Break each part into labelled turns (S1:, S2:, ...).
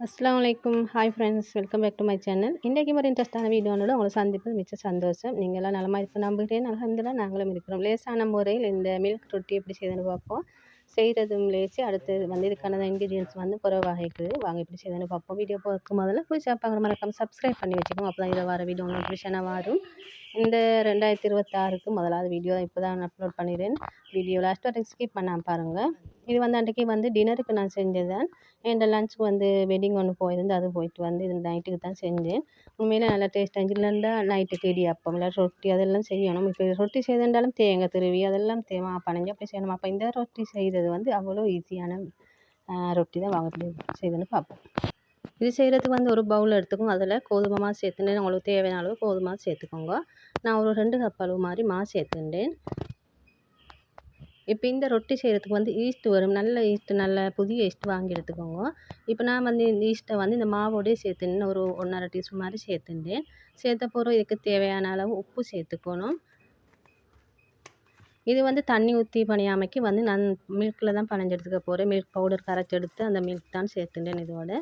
S1: அஸ்ஸலாமு அலைக்கும். Hi friends, welcome back to my channel. இன்றைக்கு ஒரு இன்ட்ரெஸ்ட்டான வீடியோனோட உங்களை சந்திப்பது மிச்ச சந்தோஷம். நீங்கள் எல்லாம் நலமா இருக்க நம்புகிறேன். அல்ஹம்துலில்லாஹ் நாங்களும் இருக்கிறோம். லேசான முறையில் இந்த மில்க் ரொட்டி எப்படி செய்யுதுன்னு பார்ப்போம். செய்கிறதும் லேசி. அடுத்து வந்து இதுக்கான இன்க்ரீடியன்ட்ஸ் வந்து குறைவாக இருக்குது. வாங்க எப்படி செய்யுதுன்னு பார்ப்போம். வீடியோ பார்க்க முதல்ல புதுசாக பார்க்குற மறக்காம சப்ஸ்கிரைப் பண்ணி வச்சுக்கோங்க. அப்போ தான் இதில் வர வீடியோ நோட்டிஃபிகேஷனாக வரும். இந்த 2026க்கு முதலாவது வீடியோ இப்போ தான் அப்லோட் பண்ணிடுறேன். வீடியோ லாஸ்ட் வரைக்கும் ஸ்கிப் பண்ணாமல் பாருங்கள். இது வந்து அன்றைக்கி வந்து டின்னருக்கு நான் செஞ்சதேன். என் லஞ்சுக்கு வந்து வெட்டிங் ஒன்று போயிருந்து, அது போயிட்டு வந்து இது நைட்டுக்கு தான் செஞ்சேன். உண்மையிலே நல்லா டேஸ்ட்டாக இருந்துச்சு. இல்லைன்னா நைட்டுக்கு இடியாப்பம் இல்லை ரொட்டி அதெல்லாம் செய்யணும். இப்போ ரொட்டி செய்தாலும் தேங்காய் துருவி அதெல்லாம் பனைஞ்சு அப்படி செய்யணும். அப்போ இந்த ரொட்டி செய்கிறது வந்து அவ்வளோ ஈஸியான ரொட்டி தான். வாங்க எப்படி செய்யுதுன்னு பார்ப்போம். இது செய்கிறதுக்கு வந்து ஒரு பவுல் எடுத்துக்கோங்க. அதில் கோதுமை மாவு சேர்த்துட்டேன். உங்களுக்கு தேவையான அளவு கோதுமை மாவு சேர்த்துக்கோங்க. நான் ஒரு 2 கப் அளவு மாதிரி மாவு சேர்த்துட்டேன். இப்போ இந்த ரொட்டி செய்கிறதுக்கு வந்து ஈஸ்ட் வரும். நல்ல ஈஸ்ட், நல்ல புதிய ஈஸ்ட் வாங்கி எடுத்துக்கோங்க. இப்போ நான் வந்து இந்த ஈஸ்ட்டை வந்து இந்த மாவோடய சேர்த்துன்னு ஒரு 1½ டீஸ்பூன் மாதிரி சேர்த்துட்டேன். சேர்த்த பிறகு இதுக்கு தேவையான அளவு உப்பு சேர்த்துக்கணும். இது வந்து தண்ணி ஊற்றி பணியாமைக்கு வந்து நான் மில்கில் தான் பனைஞ்சு எடுத்துக்க போகிறேன். மில்க் பவுடர் கரைச்சி எடுத்து அந்த மில்க் தான் சேர்த்துட்டேன் இதோட.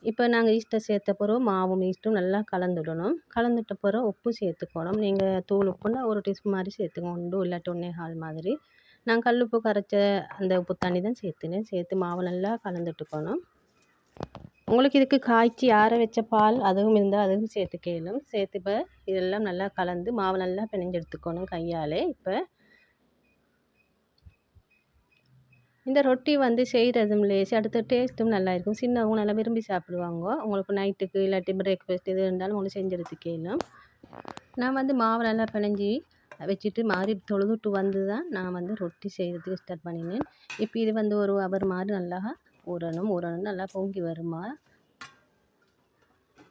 S1: இப்போ நாங்கள் ஈஸ்ட்டை சேர்த்த பிறகு மாவும் ஈஸ்ட்டும் நல்லா கலந்துடணும். கலந்துட்ட பிறகு உப்பு சேர்த்துக்கணும். நீங்கள் தூள் உப்புன்னா 1 டீஸ்பூன் மாதிரி சேர்த்துக்கோங்க. 1 இல்லாட்டி 1 1/4 மாதிரி. நான் கல் உப்பு கரைச்ச அந்த உப்பு தண்ணி தான் சேர்த்துனேன். சேர்த்து மாவு நல்லா கலந்துட்டுக்கணும். உங்களுக்கு இதுக்கு காய்ச்சி ஆற வச்ச பால் அதுவும் இருந்தால் அதுவும் சேர்த்துக்கலும். சேர்த்து இப்போ இதெல்லாம் நல்லா கலந்து மாவு நல்லா பிணைஞ்சு எடுத்துக்கணும் கையாலே. இப்போ இந்த ரொட்டி வந்து செய்கிறதும் லேசி, அடுத்த டேஸ்ட்டும் நல்லா இருக்கும். சின்னவங்க நல்லா விரும்பி சாப்பிடுவாங்க. உங்களுக்கு நைட்டுக்கு இல்லாட்டி பிரேக்ஃபாஸ்ட் எது இருந்தாலும் உங்களுக்கு செஞ்சு எடுத்துக்கலாம். நான் வந்து மாவு நல்லா பிணைஞ்சி வச்சுட்டு மாதிரி தொழுதுட்டு வந்து தான் நான் வந்து ரொட்டி செய்கிறதுக்கு ஸ்டார்ட் பண்ணினேன். இப்போ இது வந்து ஒரு அவர் மாதிரி நல்லா ஊறணும் நல்லா பொங்கி வருமா.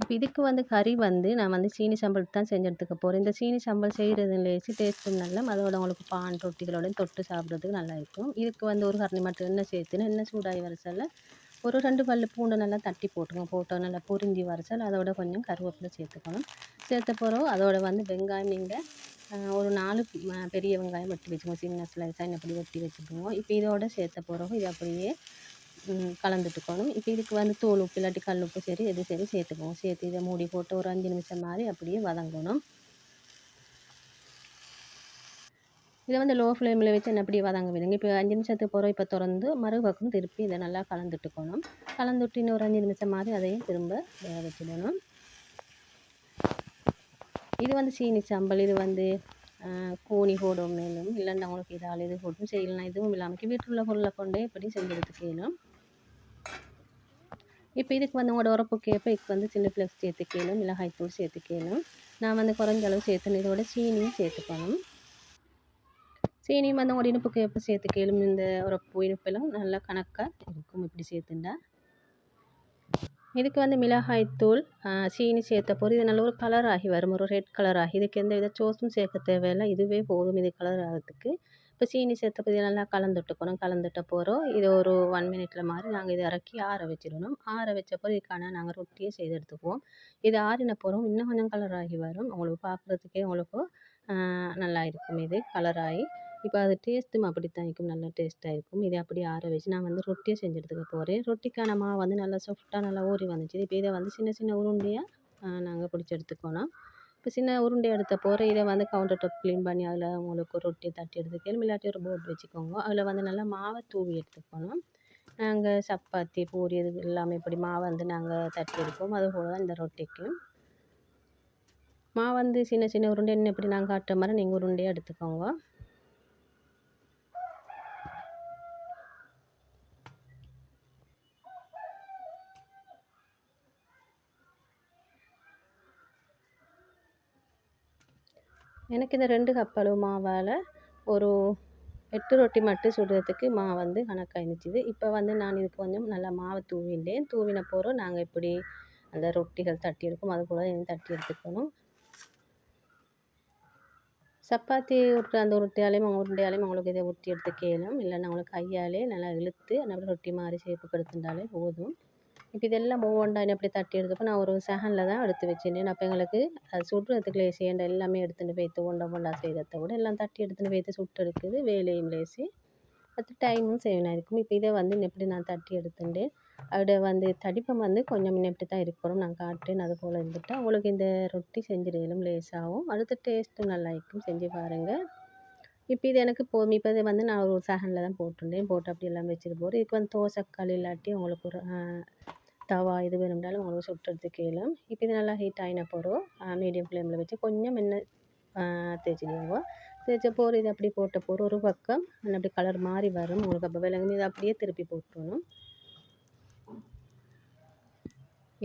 S1: இப்போ இதுக்கு வந்து கறி வந்து நான் வந்து சீனி சம்பல் தான் செஞ்சு எடுத்துக்க போகிறேன். இந்த சீனி சம்பல் செய்கிறது லேசி, டேஸ்ட்டும் நல்லா. அதோட உங்களுக்கு பான் ரொட்டிகளோட தொட்டு சாப்பிட்றதுக்கு நல்லா இருக்கும். இதுக்கு வந்து ஒரு கரண்டி மட்டும் எண்ணெய் சேர்த்துன்னு எண்ணெய் சூடாகி வரச்சல ஒரு 2 பல்லு பூண்டை நல்லா தட்டி போட்டுக்கோங்க. போட்டு நல்லா பொரிஞ்சி வரச்சல் அதோட கொஞ்சம் கருவேப்பிலை சேர்த்துக்கணும். சேர்த்த பிறகு அதோட வந்து வெங்காயம் நீங்கள் ஒரு 4 பெரிய வெங்காயம் வெட்டி வச்சுக்கோங்க. சின்ன ஸ்லைஸாக அப்படி வெட்டி வச்சுக்கோங்க. இப்போ இதோட சேர்த்த பிறகு இது அப்படியே கலந்துட்டுக்கணும். இப்போ இதுக்கு வந்து தூள் உப்பு இல்லாட்டி கல் உப்பு சரி எது சரி சேர்த்துக்கோங்க. சேர்த்து இதை மூடி போட்டு ஒரு 5 நிமிஷம் மாதிரி அப்படியே வதங்கணும். இதை வந்து லோ ஃப்ளேமில் வச்சு என்ன அப்படியே வதங்க விடுங்க. இப்போ 5 நிமிஷத்துக்கு பிறகு இப்போ திறந்து மறுபக்கம் திருப்பி இதை நல்லா கலந்துட்டுக்கணும். கலந்துட்டு இன்னும் ஒரு 5 நிமிஷம் மாதிரி அதையும் திரும்ப வேக வச்சிடணும். இது வந்து சீனி சம்பல். இது வந்து கூனி போடும் மேலும் இல்லைன்னா உங்களுக்கு இதால் இது போட்டும் செய்யலாம். இதுவும் இல்லாமல் வீட்டில் உள்ள பொருளை கொண்டே இப்படி செஞ்சு எடுத்துக்கலாம். இப்போ இதுக்கு வந்து உங்களோட உரப்புக்கேற்ப இதுக்கு வந்து சில்லி ஃப்ளேக்ஸ் சேர்த்துக்கணும், மிளகாய்த்தூள் சேர்த்துக்கணும். நான் வந்து குறைஞ்ச அளவு சேர்த்துன்னு இதோட சீனியும் சேர்த்துக்கணும். சீனியும் வந்து உங்களோட இனிப்புக்கேற்ப சேர்த்துக்கணும். இந்த உரப்பு இனிப்பெல்லாம் நல்லா கணக்காக இருக்கும் இப்படி சேர்த்துண்டா. இதுக்கு வந்து மிளகாய்த்தூள் சீனி சேர்த்த போது இது நல்ல ஒரு கலர் ஆகி வரும். ஒரு ரெட் கலர் ஆகி இதுக்கு எந்த வித சோஸும் சேர்க்க தேவையில்லை. இதுவே போதும் இது கலர் ஆகிறதுக்கு. இப்போ சீனி சேர்த்த போது நல்லா கலந்துட்டுக்கணும். கலந்துட்ட போகிறோம் இது ஒரு 1 மினிட்ல மாதிரி நாங்கள் இதை இறக்கி ஆற வச்சிடணும். ஆற வச்ச போது இதுக்கான நாங்கள் ரொட்டியை செய்து எடுத்துக்குவோம். இது ஆறின போகிறோம் இன்னும் கொஞ்சம் கலர் ஆகி வரும். உங்களுக்கு பார்க்குறதுக்கே உங்களுக்கு நல்லா இருக்கும். இது கலர் ஆகி இப்போ அது டேஸ்ட்டும் அப்படித்தான் இருக்கும். நல்லா டேஸ்ட்டாக இருக்கும். இதை அப்படியே ஆற வச்சு நான் வந்து ரொட்டியை செஞ்சு எடுத்துக்க போகிறேன். ரொட்டிக்கான மாவு வந்து நல்லா சாஃப்டாக நல்லா ஊறி வந்துச்சு. இப்போ இதை வந்து சின்ன சின்ன உருண்டையாக நாங்கள் பிடிச்சி எடுத்துக்கணும். இப்போ சின்ன உருண்டை எடுத்த போகிற இதை வந்து கவுண்டர் டாப் க்ளீன் பண்ணி அதில் உங்களுக்கு ரொட்டியை தட்டி எடுத்துக்கணும். இல்லாட்டி ஒரு போர்டு வச்சுக்கோங்க. அதில் வந்து நல்லா மாவை தூவி எடுத்துக்கணும். நாங்கள் சப்பாத்தி பூரி இது எல்லாமே இப்படி மாவை வந்து நாங்கள் தட்டி எடுப்போம். அதுபோல் தான் இந்த ரொட்டிக்கும் மாவு வந்து சின்ன சின்ன உருண்டை என்ன இப்படி நாங்கள் காட்டுற மாதிரி நீங்கள் உருண்டையாக எடுத்துக்கோங்க. எனக்கு இந்த 2 கப் அளவு மாவால் ஒரு 8 ரொட்டி மட்டும் சுடுறதுக்கு மாவு வந்து கணக்காக இருந்துச்சு. இப்போ வந்து நான் இதுக்கு கொஞ்சம் நல்லா மாவை தூவிட்டேன். தூவின போகிறோம் நாங்கள் இப்படி அந்த ரொட்டிகள் தட்டி எடுப்போம். அது போல் தட்டி எடுத்துக்கணும். சப்பாத்தி உருட்டுற அந்த உருண்டையாலையும் உங்களுக்கு இதை உருட்டி எடுத்துக்கணும். இல்லைன்னா உங்களுக்கு கையாலே நல்லா இழுத்து நம்ம ரொட்டி மாதிரி ஷேப்புக்கு எடுத்துட்டாலே போதும். இப்போ இதெல்லாம் ஒவ்வொன்றா எப்படி தட்டி எடுத்தப்போ நான் ஒரு செகண்டில் தான் எடுத்து வச்சுருந்தேன். அப்போ எங்களுக்கு அது சுடுறதுக்கு லேசி. எல்லாமே எடுத்துகிட்டு போய்த்து ஒன்றா செய்கிறத விட எல்லாம் தட்டி எடுத்துகிட்டு போய்த்து சுட்டு எடுக்குது வேலையும் லேசி. அது டைமும் சேவ் ஆகிருக்கும். இப்போ இதை வந்து எப்படி நான் தட்டி எடுத்துட்டேன். அதோட வந்து தடிப்பம் வந்து கொஞ்சம் முன்ன இப்படி தான் இருக்கணும். நான் காட்டுறேன் அது போல் இருந்துட்டு உங்களுக்கு இந்த ரொட்டி செஞ்சிடலும் லேசாகும். அடுத்து டேஸ்ட்டும் நல்லா இருக்கும். செஞ்சு பாருங்கள். இப்போ இது எனக்கு போதும். இப்போ இது வந்து நான் ஒரு சகனில் தான் போட்டிருந்தேன். போட்டு அப்படி எல்லாம் வச்சுட்டு போகிறேன். இதுக்கு வந்து தோசைக்கல் இல்லாட்டி உங்களுக்கு ஒரு தவா இது வேணும்னாலும் உங்களுக்கு சுட்டு எடுத்துக்கலாம். இப்போ இது நல்லா ஹீட் ஆகின போகிறோம். மீடியம் ஃப்ளேமில் வச்சு கொஞ்சம் எண்ணெய் தேய்ச்சிடுவோங்க. தேய்ச்ச போர் இது அப்படி போட்ட போர் ஒரு பக்கம் அப்படி கலர் மாறி வரும். உங்களுக்கு அப்போ விலங்கு இதை அப்படியே திருப்பி போட்டுடணும்.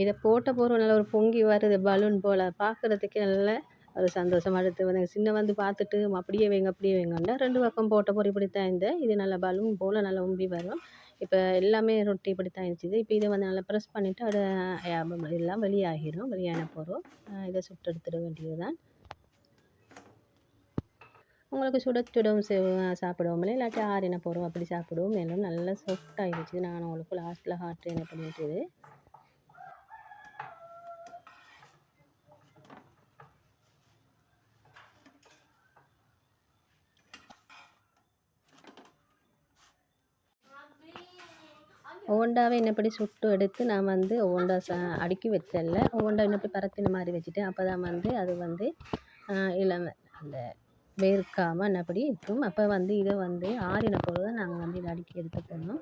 S1: இதை போட்ட போகிறோம் நல்லா ஒரு பொங்கி வருது பலூன் போல் பார்க்குறதுக்கே நல்ல ஒரு சந்தோஷம். அடுத்து வந்து சின்ன வந்து பார்த்துட்டு அப்படியே வைங்க அப்படியே வைங்கன்னா 2 பக்கம் போட்ட போகிற இப்படி தான் இது நல்லா பலூன் போல் நல்லா உம்பி வரும். இப்போ எல்லாமே ரொட்டி இப்படி தான் இருந்துச்சு. இப்போ இதை வந்து நல்லா ப்ரெஸ் பண்ணிவிட்டு அதை எல்லாம் வெளியாகிடும். வெளியான போகிறோம் இதை சுட்டு எடுத்துட வேண்டியது தான். உங்களுக்கு சுட சுடவும் சாப்பிடுவோம் இல்லாட்டி ஆறின போகிறோம் அப்படி சாப்பிடுவோம். மேலும் நல்லா சாஃப்ட் ஆகிடுச்சு. நான் உங்களுக்கு லாஸ்ட்டில் ஹார்ட் என்ன பண்ணிட்டுது. ஓண்டாவை என்னப்படி சுட்டு எடுத்து நான் வந்து ஓண்டா அடுக்கி வச்சல ஓண்டா என்னப்படி பரத்தின மாதிரி வச்சுட்டேன். அப்போ தான் வந்து அது வந்து இளம அந்த வேர்க்காமல் என்னப்படி இருக்கும். அப்போ வந்து இதை வந்து ஆறின பொருள் தான் நாங்கள் வந்து இதை அடுக்கி எடுத்து போனோம்.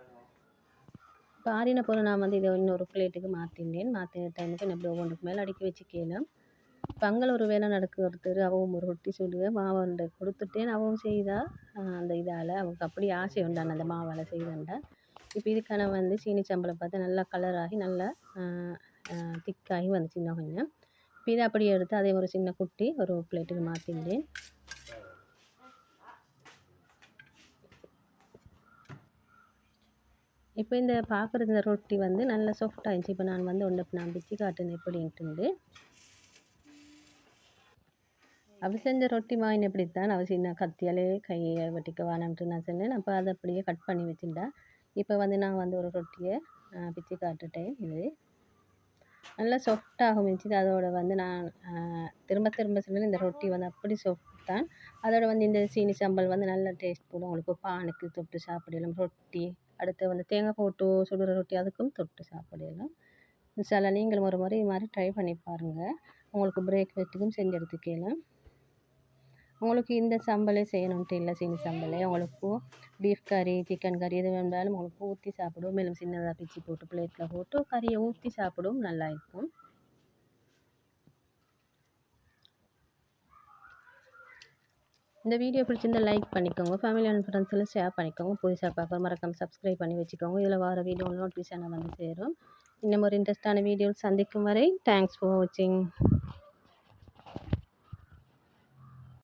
S1: இப்போ ஆறின பொருள் நான் வந்து இதை இன்னொரு பிளேட்டுக்கு மாற்றினேன். மாற்றின டைமுக்கு எப்படி ஒவ்வொன்றுக்கு மேலே அடுக்கி வச்சுக்கலாம். பங்கல் ஒரு வேலை நடக்கு ஒருத்தர் அவவும் ஒரு ரொட்டி சுடுக மாவண்டை கொடுத்துட்டேன். அவவும் செய்தா அந்த இதால் அவங்களுக்கு அப்படி ஆசை உண்டான அந்த மாவால் செய்தேன்டா. இப்போ இதுக்கான வந்து சீனி சம்பளம் பார்த்து நல்லா கலராகி நல்லா திக்காகி வந்துச்சு இன்னும் கொஞ்சம். இப்போ இதை அப்படியே எடுத்து அதே ஒரு சின்ன குட்டி ஒரு பிளேட்டுக்கு மாற்றிட்டேன். இப்போ இந்த பார்க்குறது இந்த ரொட்டி வந்து நல்லா சாஃப்ட் ஆகிடுச்சு. இப்போ நான் வந்து நான் பிச்சு காட்டுனேன் எப்படின்ட்டு. அவள் செஞ்ச ரொட்டி மாயின் எப்படித்தான் அவள் சின்ன கத்தியாலே கையை வெட்டிக்க வேணாம்ட்டு நான் சொன்னேன். அப்போ அதை அப்படியே கட் பண்ணி வச்சுட்டா. இப்போ வந்து நான் வந்து ஒரு ரொட்டியை பிச்சு காட்டுட்டேன். இது நல்லா சாஃப்டாகவும் இருந்துச்சு. அதோட வந்து நான் திரும்ப திரும்ப சொன்னேன் இந்த ரொட்டி வந்து அப்படி சாஃப்ட் தான். அதோட வந்து இந்த சீனி சம்பல் வந்து நல்ல டேஸ்ட் போடும். உங்களுக்கு பானுக்கு தொட்டு சாப்பிடலாம் ரொட்டி. அடுத்து வந்து தேங்காய் போட்டு சுடுற ரொட்டி அதுக்கும் தொட்டு சாப்பிடலாம். இன்ஷால்லா நீங்களும் ஒரு முறை இது மாதிரி ட்ரை பண்ணி பாருங்கள். உங்களுக்கு பிரேக்ஃபாஸ்ட்டுக்கும் செஞ்சு எடுத்துக்கலாம். உங்களுக்கு இந்த சம்பளே செய்யணுன்ட்டு இல்லை. சீனி சம்பளே உங்களுக்கு பீஃப் கறி சிக்கன் கறி எது வேண்டாலும் உங்களுக்கு ஊற்றி சாப்பிடுவோம். மேலும் சின்னதாக பிச்சு போட்டு பிளேட்டில் போட்டு கறியை ஊற்றி சாப்பிடுவோம். நல்லா இருக்கும். இந்த வீடியோ பிடிச்சிருந்தா லைக் பண்ணிக்கோங்க. ஃபேமிலி அண்ட் ஃப்ரெண்ட்ஸில் ஷேர் பண்ணிக்கோங்க. புதுசாக பார்க்க மறக்காமல் சப்ஸ்கிரைப் பண்ணி வச்சுக்கோங்க. இதில் வர வீடியோ நோட்டிஃபிகேஷனை வந்து சேரும். இன்னும் ஒரு இன்ட்ரெஸ்டான வீடியோ சந்திக்கும் வரை தேங்க்ஸ் ஃபார் வாட்சிங்.